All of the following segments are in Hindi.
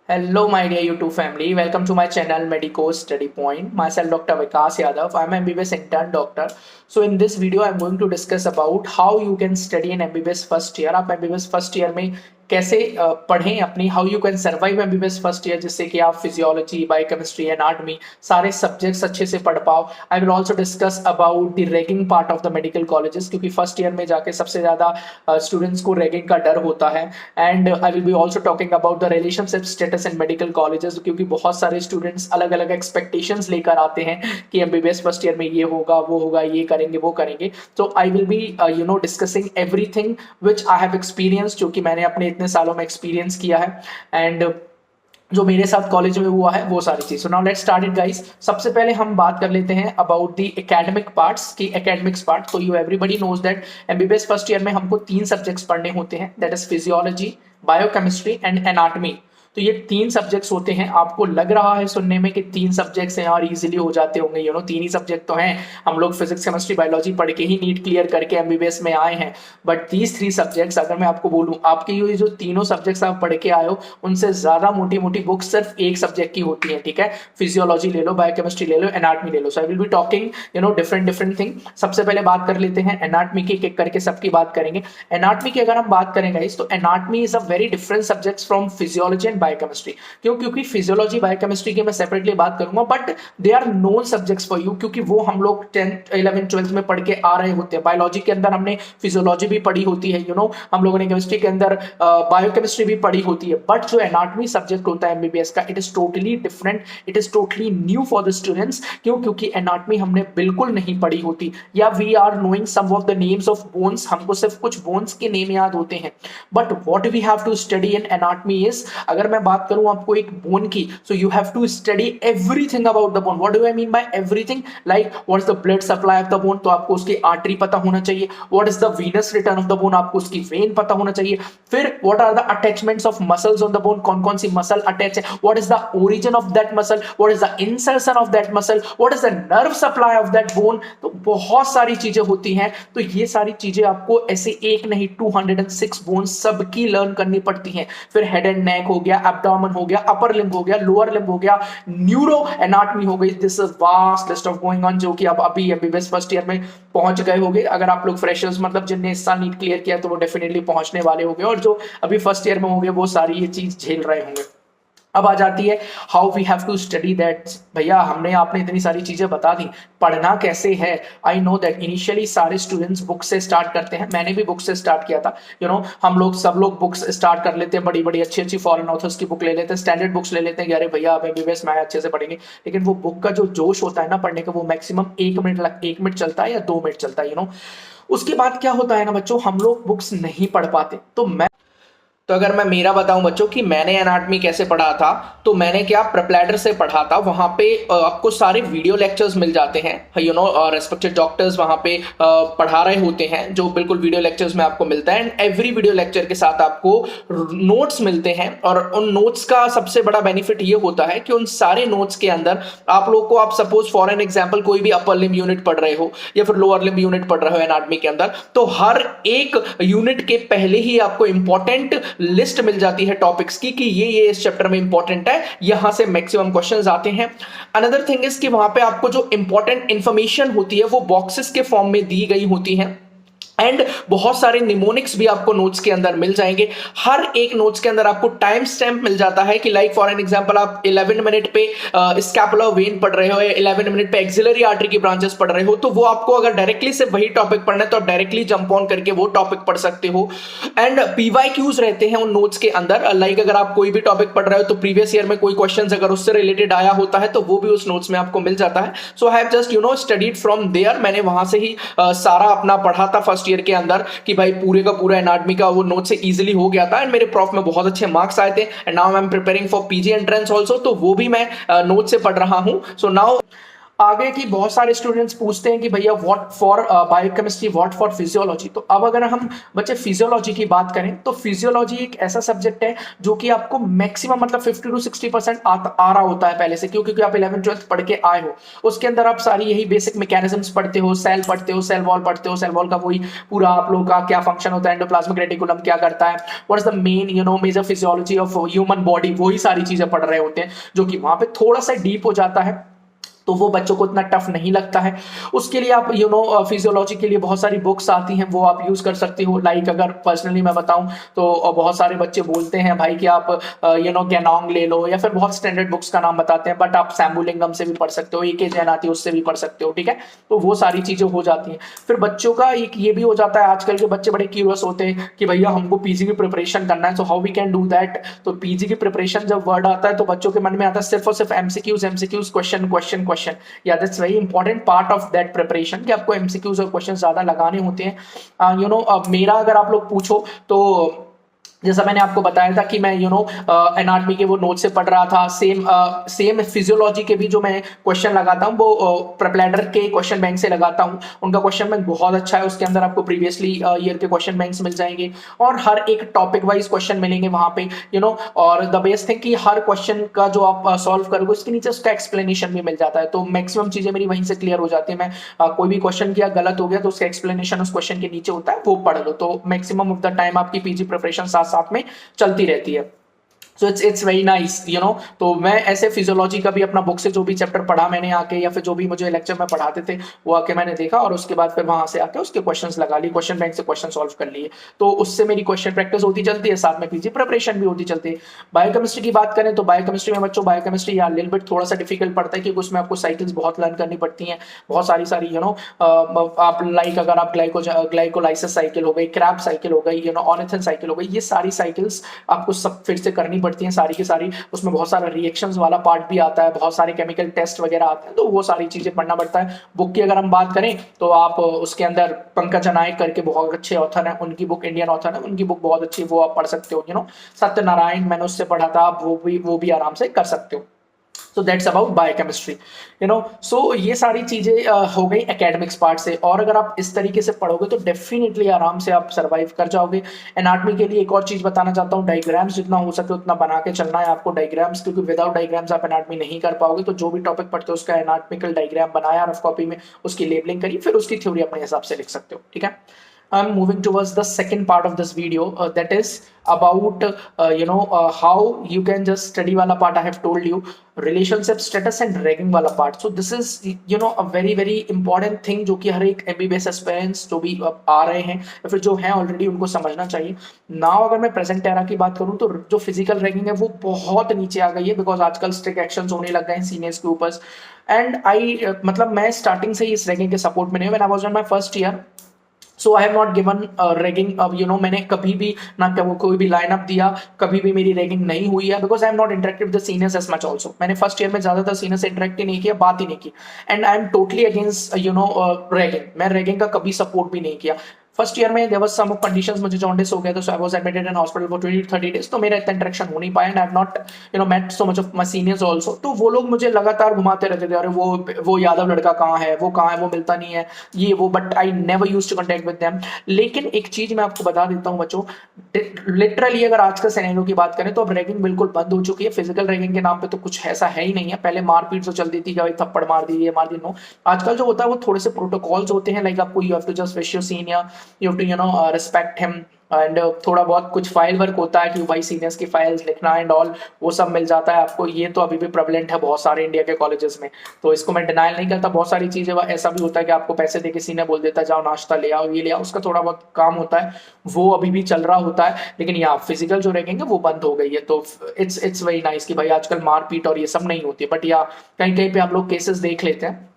Hello, my dear YouTube family. Welcome to my channel Medico Study Point. Myself, Dr. Vikas Yadav. I'm an MBBS intern doctor. So in this video, I'm going to discuss about how you can study in MBBS first year. आप MBBS first year में कैसे पढ़ें अपनी how you can survive MBBS first year, जिससे कि आप फिजियोलॉजी, बायोकेमिस्ट्री, एनाटॉमी सारे सब्जेक्ट्स अच्छे से पढ़ पाओ। I will also discuss about the ragging part of the medical colleges, क्योंकि फर्स्ट ईयर में जाके सबसे ज्यादा स्टूडेंट्स को रैगिंग का डर होता है। And I will be also talking about the relationship status in medical colleges, क्योंकि बहुत सारे स्टूडेंट्स अलग अलग एक्सपेक्टेशंस लेकर आते हैं कि एमबीबीएस फर्स्ट ईयर में ये होगा, वो होगा, ये करेंगे, वो करेंगे। तो आई will be discussing everything which I have experience, जो कि मैंने अपने इतने सालों में एक्सपीरियंस किया है एंड जो मेरे साथ कॉलेज में हुआ है वो सारी चीज। So now let's start it guys. सबसे पहले हम बात कर लेते हैं अबाउट द एकेडमिक पार्ट्स की एकेडमिक्स पार्ट। तो you everybody knows that MBBS first year में हमको 3 सब्जेक्ट्स पढ़ने होते हैं, that is physiology, biochemistry and anatomy. तो ये 3 सब्जेक्ट्स होते हैं। आपको लग रहा है सुनने में कि 3 सब्जेक्ट्स हैं और इजीली हो जाते होंगे, 3 ही सब्जेक्ट तो हैं, हम लोग फिजिक्स, केमिस्ट्री, बायोलॉजी पढ़ के ही नीट क्लियर करके एमबीबीएस में आए हैं। बट दीज 3 सब्जेक्ट्स, अगर मैं आपको बोलूं, आपके ये जो तीनों सब्जेक्ट्स आप पढ़ के आए हो, उनसे ज्यादा मोटी मोटी बुक्स सिर्फ एक सब्जेक्ट की होती है, ठीक है। फिजियोलॉजी ले लो, बायोकेमिस्ट्री ले लो, एनाटॉमी ले लो। So I will be talking different thing. सबसे पहले बात कर लेते हैं एनाटॉमी की, एक करके सबकी बात करेंगे। एनाटॉमी की अगर हम बात करें गाइस, तो anatomy is a very different subject from physiology and biochemistry. क्यों? क्योंकि फिजियोलॉजी, बायोकेमिस्ट्री की मैं सेपरेटली बात करूंगा, but they are known subjects for you, क्योंकि वो हम लोग 10th 11th 12th में पढ़ के आ रहे होते हैं। बायोलॉजी के अंदर हमने फिजियोलॉजी भी पढ़ी होती है, हम लोगों ने केमिस्ट्री के अंदर बायोकेमिस्ट्री भी पढ़ी होती है। बट जो एनाटॉमी सब्जेक्ट होता है एमबीबीएस का, it is totally different, it is totally new for the students. क्यों? क्योंकि एनाटॉमी हमने बिल्कुल नहीं पढ़ी होती, या we are knowing some of the names of bones, हमको सिर्फ कुछ बोन्स के नेम याद होते हैं। But what we have to study in anatomy is, अगर मैं बात करूं आपको एक बोन की, so you have to study everything about the bone. What do I mean by everything? Like what is the blood supply of the bone, तो आपको उसकी आर्टरी पता होना चाहिए। what is the venous return of the bone, आपको उसकी वेन पता होना चाहिए। फिर what are the attachments of muscles on the bone, कौन कौन सी मसल अटैच है, what is the origin of that muscle, what is the insertion of that muscle, what is the nerve supply of that bone। तो बहुत सारी चीजें होती हैं। तो ये सारी चीजें आपको ऐसे एक नहीं 206 बोन सबकी लर्न करनी पड़ती हैं। फिर हेड एंड नेक हो गया, एब्डोमेन हो गया, अपर लिम्ब हो गया, लोअर लिम्ब हो गया, न्यूरो एनाटॉमी हो गई। This is vast list of going on, जो कि आप अभी एमबीबीएस फर्स्ट ईयर में पहुंच गए होंगे। अगर आप लोग फ्रेशर्स, मतलब जिनने इस साल नीट क्लियर किया, तो वो डेफिनेटली पहुंचने वाले होंगे, और जो अभी फर्स्ट ईयर में होंगे वो सारी ये चीज झेल रहे होंगे। अब आ जाती है how we have to study that. भैया हमने आपने इतनी सारी चीजें बता दी, पढ़ना कैसे है। आई नो दैट इनिशियली सारे स्टूडेंट्स बुक से स्टार्ट करते हैं, मैंने भी बुक से स्टार्ट किया था। हम लोग सब लोग बुक्स स्टार्ट कर लेते हैं, बड़ी बड़ी अच्छी अच्छी फॉरेन ऑथर्स की बुक ले लेते हैं, स्टैंडर्ड बुक्स ले लेते हैं कि अरे भैया अब एमबीबीएस में अच्छे से पढ़ेंगे। लेकिन वो बुक का जो जोश होता है ना पढ़ने का, वो मैक्सिमम 1 मिनट चलता है या 2 मिनट चलता है। उसके बाद क्या होता है ना बच्चों, हम लोग बुक्स नहीं पढ़ पाते। तो अगर मैं मेरा बताऊं बच्चों कि मैंने एनाटॉमी कैसे पढ़ा था, तो मैंने क्या प्रोप्लाइडर से पढ़ा था। वहां पे आपको सारे वीडियो लेक्चर्स मिल जाते हैं, रेस्पेक्टेड डॉक्टर्स वहां पे पढ़ा रहे होते हैं, जो बिल्कुल वीडियो लेक्चर्स में आपको मिलता है। एंड एवरी वीडियो लेक्चर के साथ आपको नोट्स मिलते हैं, और उन नोट्स का सबसे बड़ा बेनिफिट ये होता है कि उन सारे नोट्स के अंदर आप लोग को, आप सपोज फॉर एन एग्जाम्पल कोई भी अपर लिम्ब यूनिट पढ़ रहे हो या फिर लोअर लिम्ब यूनिट पढ़ रहे हो एनाटॉमी के अंदर, तो हर एक यूनिट के पहले ही आपको इंपॉर्टेंट लिस्ट मिल जाती है टॉपिक्स की कि ये इस चैप्टर में इंपॉर्टेंट है, यहां से मैक्सिमम क्वेश्चंस आते हैं। अनदर थिंग इज कि वहां पे आपको जो इंपॉर्टेंट इंफॉर्मेशन होती है वो बॉक्सेस के फॉर्म में दी गई होती है। एंड बहुत सारे निमोनिक्स भी आपको नोट्स के अंदर मिल जाएंगे। हर एक नोट्स के अंदर आपको टाइम स्टैम्प मिल जाता है कि लाइक फॉर एन एग्जांपल आप 11 मिनट पे स्कैपुलर वेन पढ़ रहे हो या 11 मिनट पे एक्सिलरी आर्टरी की ब्रांचेस पढ़ रहे हो, तो वो आपको अगर डायरेक्टली से वही टॉपिक पढ़ना है तो आप डायरेक्टली जंप ऑन करके वो टॉपिक पढ़ सकते हो। एंड पीवाईक्यूज रहते हैं उन नोट्स के अंदर, लाइक अगर आप कोई भी टॉपिक पढ़ रहे हो तो प्रीवियस ईयर में कोई क्वेश्चन अगर उससे रिलेटेड आया होता है तो वो भी उस नोट्स में आपको मिल जाता है। So I have just studied from there, मैंने वहां से ही सारा अपना पढ़ा था फर्स्ट ईयर के अंदर, कि भाई पूरे का पूरा एनाटॉमी का वो नोट से इजीली हो गया था। एंड मेरे प्रॉफ में बहुत अच्छे मार्क्स आए थे। And now I am preparing for PG entrance also, तो वो भी मैं नोट से पढ़ रहा हूं। सो नाउ आगे की बहुत सारे स्टूडेंट्स पूछते हैं कि भैया what for biochemistry, what for physiology. तो अब अगर हम बच्चे फिजियोलॉजी की बात करें तो फिजियोलॉजी एक ऐसा सब्जेक्ट है जो कि आपको मैक्सिमम मतलब 50 to 60% आ रहा होता है पहले से, क्योंकि आप 11th 12th पढ़ के आए हो। उसके अंदर आप सारी यही बेसिक मैकेनिज्म्स पढ़ते हो, सेल पढ़ते हो, सेल वॉल पढ़ते हो, सेल वॉल का वही पूरा आप लोगों का क्या फंक्शन होता है, एंडोप्लाज्मिक रेटिकुलम क्या करता है, what is the main major physiology of human body, वही सारी चीजें पढ़ रहे होते हैं, जो कि वहां पे थोड़ा सा डीप हो जाता है, तो वो बच्चों को इतना टफ नहीं लगता है। उसके लिए आप फिजियोलॉजी के लिए बहुत सारी बुक्स आती हैं, वो आप यूज कर सकते हो। लाइक अगर पर्सनली मैं बताऊं तो बहुत सारे बच्चे बोलते हैं भाई कि आप कैनोंग ले लो, या फिर बहुत स्टैंडर्ड बुक्स का नाम बताते हैं, बट आप सैम्बुलिंगम से भी पढ़ सकते हो, ए.के. जैन आती है उससे भी पढ़ सकते हो, ठीक है। तो वो सारी चीजें हो जाती हैं। फिर बच्चों का एक ये भी हो जाता है, आजकल के बच्चे बड़े क्यूरियस होते हैं कि भैया हमको पीजी की प्रिपरेशन करना है, so how we can do that. तो पीजी की प्रिपरेशन जब वर्ड आता है तो बच्चों के मन में आता है सिर्फ और सिर्फ MCQs, MCQs, question question question. या that's very important part of that preparation कि आपको एमसीक्यूज और क्वेश्चन ज्यादा लगाने होते हैं। मेरा अगर आप लोग पूछो तो जैसा मैंने आपको बताया था कि मैं एनाटॉमी के वो नोट से पढ़ रहा था, सेम फिजियोलॉजी के भी जो मैं क्वेश्चन लगाता हूँ वो प्रप्लैडर के क्वेश्चन बैंक से लगाता हूँ। उनका क्वेश्चन बैंक बहुत अच्छा है, उसके अंदर आपको प्रीवियसली ईयर के क्वेश्चन बैंक्स मिल जाएंगे और हर एक टॉपिक वाइज क्वेश्चन मिलेंगे वहां पे और द बेस्ट थिंग कि हर क्वेश्चन का जो आप सॉल्व करोगे उसके नीचे उसका एक्सप्लेनेशन भी मिल जाता है, तो मैक्सिमम चीजें मेरी वहीं से क्लियर हो जाती है। मैं कोई भी क्वेश्चन किया गलत हो गया तो उसका एक्सप्लेनेशन उस क्वेश्चन के नीचे होता है, वो पढ़ लो, तो मैक्सिमम ऑफ द टाइम आपकी पीजी प्रिपरेशन साथ में चलती रहती है। सो इट्स वेरी नाइस तो मैं ऐसे फिजियोलॉजी का भी अपना बुक से जो भी चैप्टर पढ़ा मैंने आके, या फिर जो भी मुझे लेक्चर में पढ़ाते थे वो आके मैंने देखा और उसके बाद फिर वहां से आके उसके क्वेश्चंस लगा लिए, क्वेश्चन बैंक से क्वेश्चन सॉल्व कर लिए, तो उससे मेरी क्वेश्चन प्रैक्टिस होती चलती है, साथ में पीजी प्रिपरेशन भी होती चलती है। बायोकेमिस्ट्री की बात करें तो बायोकेमिस्ट्री में बच्चों बायोकेमिस्ट्री या लिटिल बिट थोड़ा सा डिफिकल्ट पड़ता है, क्योंकि उसमें आपको साइकिल्स बहुत लर्न करनी पड़ती हैं, बहुत सारी आप लाइक अगर आप ग्लाइकोलाइसिस साइकिल हो गई, क्रैब साइकिल हो गई, ऑर्निथिन साइकिल हो गई, ये सारी साइकिल्स आपको सब फिर से करनी पड़ती हैं सारी की सारी। उसमें बहुत सारा रिएक्शंस वाला पार्ट भी आता है, बहुत सारे केमिकल टेस्ट वगैरह आते हैं, तो वो सारी चीजें पढ़ना पड़ता है। बुक की अगर हम बात करें तो आप उसके अंदर पंकज नायक करके बहुत अच्छे ऑथर हैं, उनकी बुक इंडियन ऑथर है, उनकी बुक बहुत अच्छी, वो आप पढ़ सकते हो। सत्यनारायण मैंने उससे पढ़ा था, आप वो भी आराम से कर सकते हो। सो दैट्स अबाउट बायोकेमिस्ट्री सो ये सारी चीजें हो गई एकेडमिक्स पार्ट से। और अगर आप इस तरीके से पढ़ोगे तो डेफिनेटली आराम से आप सर्वाइव कर जाओगे। एनाटॉमी के लिए एक और चीज बताना चाहता हूँ, डायग्राम्स जितना हो सके उतना बना के चलना है आपको डायग्राम्स, क्योंकि विदाउट डायग्राम्स आप एनाटॉमी नहीं कर पाओगे। तो जो भी टॉपिक पढ़ते हो उसका एनाटॉमिकल डायग्राम बनाया रफ कॉपी में, उसकी लेबलिंग करिए, फिर उसकी थ्योरी अपने हिसाब से लिख सकते हो, ठीक है। I'm moving towards the second part of this video, that is about how you can just study wala part I have told you, relationship status and ragging wala part. So this is a very very important thing जो कि हर एक MBBS aspirants जो भी आ रहे हैं या फिर जो हैं ऑलरेडी उनको समझना चाहिए। नाउ अगर मैं प्रेजेंट एरा की बात करूं तो जो फिजिकल रैगिंग है वो बहुत नीचे आ गई है, बिकॉज आजकल स्ट्रिक्ट एक्शंस होने लग गए हैं सीनियर्स के ऊपर। एंड मतलब मैं स्टार्टिंग से ही इस रैगिंग के सपोर्ट में नहीं हूं। When I was on my first year, so I have not given ragging. अब मैंने कभी भी ना कोई भी लाइन अप दिया, कभी भी मेरी रैगिंग नहीं हुई है, because I am not interacted with the seniors as much also. मैंने फर्स्ट ईयर में ज्यादातर सीनियर से इंटरेक्ट ही नहीं किया, बात ही नहीं की, and I am totally against ragging. मैं रैगिंग का कभी सपोर्ट भी नहीं किया। फर्स्ट ईयर में देयर वाज सम कंडीशंस, मुझे जॉन्डिस हो गया था, so I was admitted in hospital for 20-30 days, तो मेरा इतना इंटरेक्शन हो नहीं पाया, and I have not met so much of my seniors also. तो वो लोग मुझे लगातार घुमाते रहते थे, अरे वो यादव लड़का कहाँ है, वो मिलता नहीं है, ये वो, but I never used to contact with them. लेकिन एक चीज मैं आपको बता देता हूँ बच्चों, लिटरली अगर आज का सिनेरियो की बात करें तो अब रैगिंग बिल्कुल बंद हो चुकी है। फिजिकल रैगिंग के नाम पे तो कुछ ऐसा है ही नहीं है। पहले मारपीट जो चलती थी, भाई थप्पड़ मार दी, ये मार दी, नो। आजकल जो होता है वो थोड़े से प्रोटोकॉल्स होते हैं, लाइक आपको you have to just wish your senior, you have to respect him, and थोड़ा बहुत कुछ फाइल वर्क होता है कि भाई सीनियर्स की फाइल्स लिखना एंड ऑल, वो सब मिल जाता है आपको। ये तो अभी भी प्रेवलेंट है बहुत सारे इंडिया के कॉलेजेस में, तो इसको मैं डिनाइल नहीं करता। बहुत सारी चीजें ऐसा भी होता है कि आपको पैसे देके सीनियर बोल देता है जाओ नाश्ता ले आओ, ये ले आओ, उसका थोड़ा बहुत काम होता है, वो अभी भी चल रहा होता है। लेकिन यहाँ फिजिकल जो रैगिंग है वो बंद हो गई है, तो इट्स वेरी नाइस कि भाई आजकल मारपीट और ये सब नहीं होती है। बट या कहीं कहीं पे हम लोग केसेस देख लेते हैं,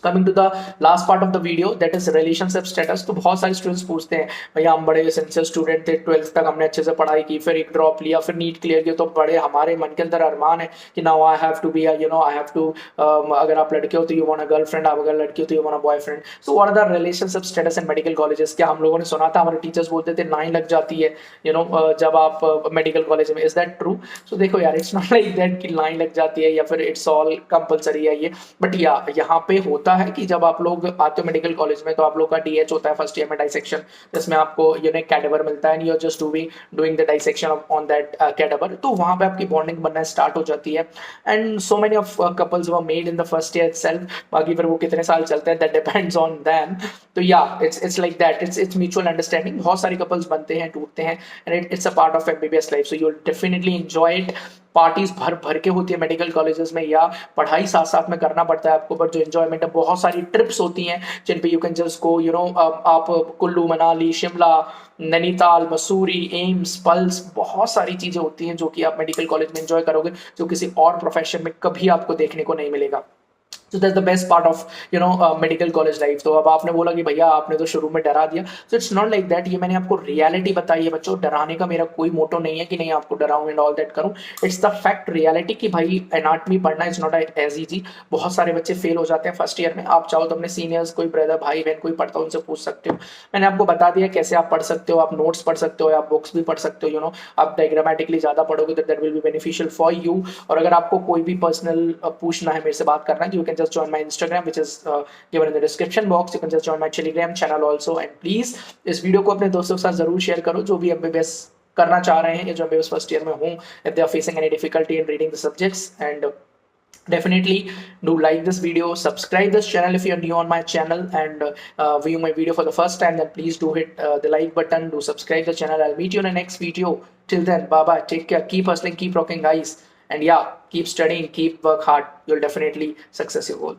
coming to the last part of the video that is relationship status. तो बहुत सारे स्टूडेंट्स पूछते हैं भैया हम बड़े सिंसियर स्टूडेंट थे, 12th तक हमने अच्छे से पढ़ाई की, फिर एक ड्रॉप लिया, फिर नीट क्लियर किया, तो बड़े हमारे मन के अंदर अरमान है कि now I have to be I have to, अगर आप लड़के हो तो यू वांट अ गर्लफ्रेंड, आप अगर लड़की हो तो you want a boyfriend. So what are the relationship status in medical colleges? क्या हम लोगों ने सुना था, हमारे टीचर्स बोलते थे 9 लग जाती है जब आप मेडिकल कॉलेज में, इज दैट ट्रू? सो देखो यार, इट्स नॉट लाइक दैट कि 9 लग जाती है या फिर इट्स ऑल कंपलसरी है ये, बट यहाँ पे होता है कि जब आप लोग आते हो मेडिकल कॉलेज में तो आप लोग का डीएच होता है फर्स्ट ईयर में, डाइसेक्शन, जिसमें आपको कैडेवर मिलता है and you are just doing the dissection on that cadaver. तो वहां पे आपकी बॉन्डिंग बनना स्टार्ट हो जाती है and so many of couples were made in the first year itself. बाकी फिर वो कितने साल चलते हैं दैट डिपेंड्स ऑन देम। तो it's like that, it's mutual understanding. बहुत सारे कपल्स बनते हैं, टूटते हैं and it's a part of MBBS life. So you will definitely enjoy it. Parties भर भर के होती है मेडिकल कॉलेजेस में, या पढ़ाई साथ साथ में करना पड़ता है आपको, बट जो एंजॉयमेंट है, बहुत सारी ट्रिप्स होती हैं जिन पे यू कैन जस्ट गो, आप कुल्लू मनाली, शिमला, नैनीताल, मसूरी, एम्स, पल्स, बहुत सारी चीजें होती हैं जो कि आप मेडिकल कॉलेज में एंजॉय करोगे, जो किसी और प्रोफेशन में कभी आपको देखने को नहीं मिलेगा। So that's the best part of medical college life. तो अब आपने बोला कि भैया आपने तो शुरू में डरा दिया, so it's not like that. ये मैंने आपको रियलिटी बताई है बच्चों, डराने का मेरा कोई मोटो नहीं है कि नहीं आपको डराऊं एंड ऑल दैट करूं। इट्स द फैक्ट रियलिटी कि भाई एनाटमी पढ़ना इज नॉट एज इजी। बहुत सारे बच्चे फेल हो जाते हैं फर्स्ट ईयर में। आप चाहो तो अपने सीनियर्स, कोई ब्रदर, भाई बहन कोई पढ़ता हो, उनसे पूछ सकते हो। मैंने आपको बता दिया कैसे आप पढ़ सकते हो, आप नोट्स पढ़ सकते हो, आप बुक्स भी पढ़ सकते हो। आप डायग्रामेटिकली ज्यादा पढ़ोगे तो that will be beneficial for you. और अगर आपको कोई भी पर्सनल पूछना है, मेरे से बात करना है, you can just join my Instagram which is given in the description box. You can just join my Telegram channel also, and please इस वीडियो को अपने दोस्तों के साथ जरूर शेयर करो जो भी एमबीबीएस करना चाह रहे हैं या जो एमबीबीएस फर्स्ट ईयर में हूँ, if they are facing any difficulty in reading the subjects. And definitely do like this video, subscribe this channel if you are new on my channel, and view my video for the first time, then please do hit the like button, do subscribe the channel. I'll meet you in the next video. Till then, bye bye, take care, keep hustling, keep rocking guys, and yeah, keep studying, keep work hard. You'll definitely success your goal.